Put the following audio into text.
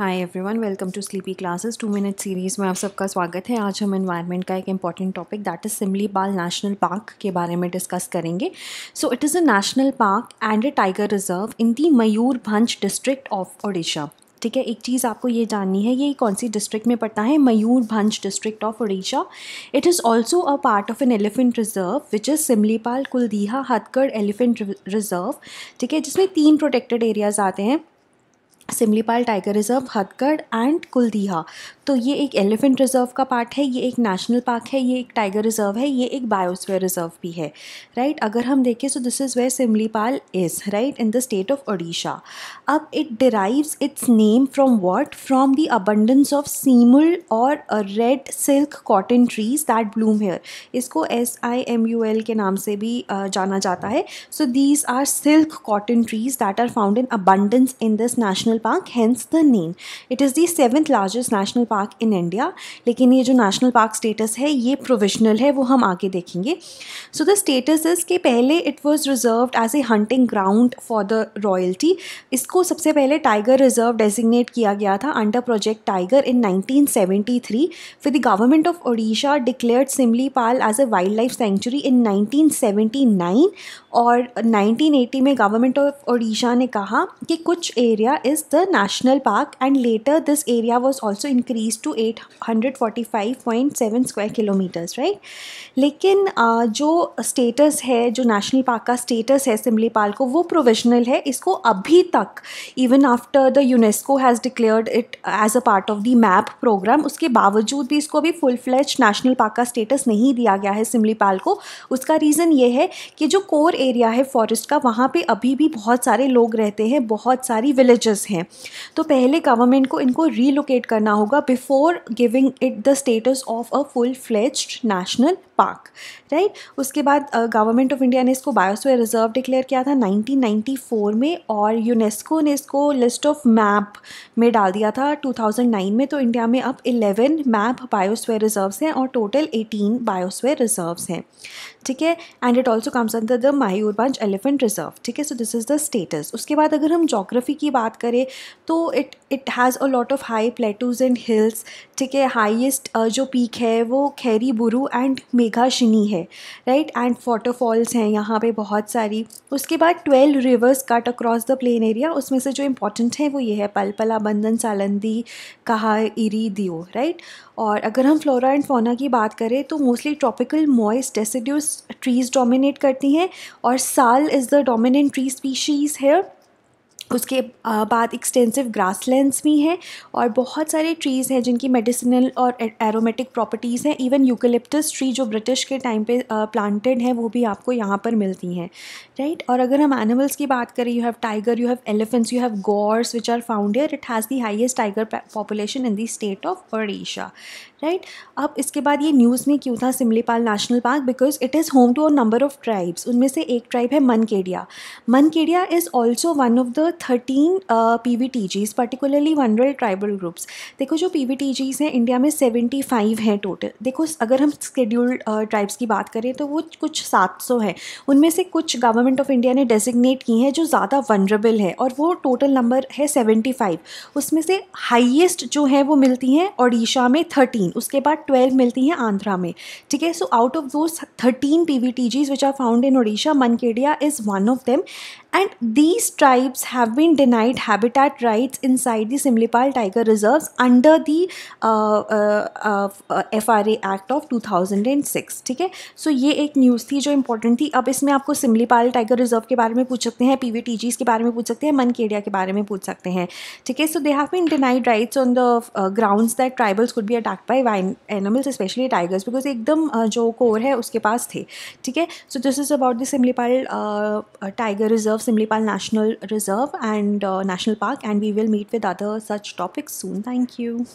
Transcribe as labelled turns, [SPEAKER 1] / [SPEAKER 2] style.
[SPEAKER 1] Hi everyone, welcome to sleepy classes 2 minute series में आप सबका स्वागत है। आज हम एनवायरनमेंट का एक important topic that is Similipal national park के बारे में डिस्कस करेंगे। So it is a national park and a tiger reserve in the Mayurbhanj district of Odisha. ठीक है, एक चीज़ आपको ये जाननी है, ये कौन सी डिस्ट्रिक्ट में पड़ता है? Mayurbhanj district of Odisha. It is also a part of an elephant reserve which is Similipal Kuldiha Hadgarh elephant reserve. ठीक है, जिसमें 3 प्रोटेक्टेड एरियाज़ आते हैं, Similipal tiger reserve, Hadgarh and Kuldiha. तो ये एक एलिफेंट रिजर्व का पार्ट है, ये एक नेशनल पार्क है, ये एक टाइगर रिजर्व है, ये एक बायोस्फीयर रिजर्व भी है। राइट, अगर हम देखें so this is where Similipal is, right, in the state of Odisha. अब it derives its name from what? From the abundance of simul और red silk cotton trees that bloom here. इसको SIMUL के नाम से भी जाना जाता है। So these are silk cotton trees that are found in abundance in this national park, hence the name. It is the 7th largest national park in India. लेकिन ये जो नेशनल पार्क स्टेटस है ये प्रोविजनल है, वो हम आगे देखेंगे। सो द स्टेटस इज कि पहले it was reserved as a hunting ground for the royalty. इसको सबसे पहले टाइगर रिजर्व डेजिग्नेट किया गया था अंडर प्रोजेक्ट टाइगर इन 1973। फिर the government of Odisha declared Similipal as a wildlife sanctuary in 1979 और 1980 में गवर्नमेंट ऑफ ओडिशा ने कहा कि कुछ area is the national park, and later this area was also increased to 845.7 square kilometres, right. लेकिन जो status है, जो नेशनल पार्क का स्टेटस है सिमलीपाल को, वो प्रोविजनल है। इसको अभी तक, even after the UNESCO has declared it as a part of the MAB programme, उसके बावजूद भी इसको अभी फुल फ्लेज्ड नेशनल पार्क का स्टेटस नहीं दिया गया है सिमलीपाल को। उसका रीज़न ये है कि जो कोर एरिया है फॉरेस्ट का, वहाँ पे अभी भी बहुत सारे लोग रहते हैं, बहुत सारी विलेजेस हैं। तो पहले गवर्नमेंट को इनको रीलोकेट करना होगा before giving it the status of a full fledged national park, right. उसके बाद गवर्नमेंट ऑफ इंडिया ने इसको बायोस्फीयर रिजर्व डिक्लेयर किया था 1994 में, और यूनेस्को ने इसको लिस्ट ऑफ मैप में डाल दिया था 2009 में। तो इंडिया में अब 11 मैप बायोस्फीयर रिजर्व्स हैं और टोटल 18 बायोस्फीयर रिजर्व्स हैं। ठीक है, and it also comes under the Mayurbhanj elephant reserve. ठीक है, so this is the status. उसके बाद अगर हम जोग्राफी की बात करें तो it has a lot of high plateaus and hills. ठीक है, हाईएस्ट जो पीक है वो खैरी बुरू एंड मेघाशिनी है, राइट, एंड वाटरफॉल्स हैं यहाँ पे बहुत सारी। उसके बाद 12 reverse cut across the plain area. उसमें से जो इंपॉर्टेंट है वो ये है पलपला, बंदन, सालंदी, कहा, इरी, दियो, राइट। और अगर हम फ्लोरा एंड फौना की बात करें तो mostly tropical moist deciduous trees dominate करती हैं, और साल is the dominant tree species है। उसके बाद एक्सटेंसिव ग्रासलैंड्स भी हैं और बहुत सारे ट्रीज़ हैं जिनकी मेडिसिनल और एरोमेटिक प्रॉपर्टीज़ हैं। इवन यूकेलिप्टस ट्री जो ब्रिटिश के टाइम पे प्लांटेड है वो भी आपको यहाँ पर मिलती हैं, राइट। और अगर हम एनिमल्स की बात करें, you have tiger, you have elephants, you have gaurs which are found here. It has the highest tiger population in the state of Odisha, right. अब इसके बाद ये न्यूज़ में क्यों था Similipal national park? Because it is home to a number of tribes. उनमें से एक ट्राइब है Mankidia. Mankidia is also one of the 13 PVTGs, particularly वनरल ट्राइबल ग्रुप्स। देखो, जो PVTGs हैं इंडिया में 75 हैं टोटल। देखो, अगर हम शेड्यूल्ड ट्राइब्स की बात करें तो वो कुछ 700 हैं। उनमें से कुछ गवर्नमेंट ऑफ इंडिया ने डेजिग्नेट की हैं जो ज़्यादा वनरेबल है, और वो टोटल नंबर है 75। उसमें से हाईएस्ट जो है वो मिलती हैं ओडिशा में 13, उसके बाद 12 मिलती हैं आंध्रा में। ठीक है, so out of those 13 PVTGs which are found in Odisha, Mankidia is one of them, and these tribes have been denied habitat rights inside the Simlipal Tiger Reserves under the FRA Act of 2006। ठीक है, सो ये एक news थी जो important थी। अब इसमें आपको सिमलीपाल टाइगर रिजर्व के बारे में पूछ सकते हैं, PVTGs के बारे में पूछ सकते हैं, मनकेडिया के बारे में पूछ सकते हैं। ठीक है, so they have been denied rights on the grounds that tribals could be attacked by wild animals, specially tigers, because एकदम जो कोर है उसके पास थे। ठीक है, so this is about the Similipal tiger reserve, Simlipal National Reserve and National Park, and we will meet with other such topics soon. Thank you.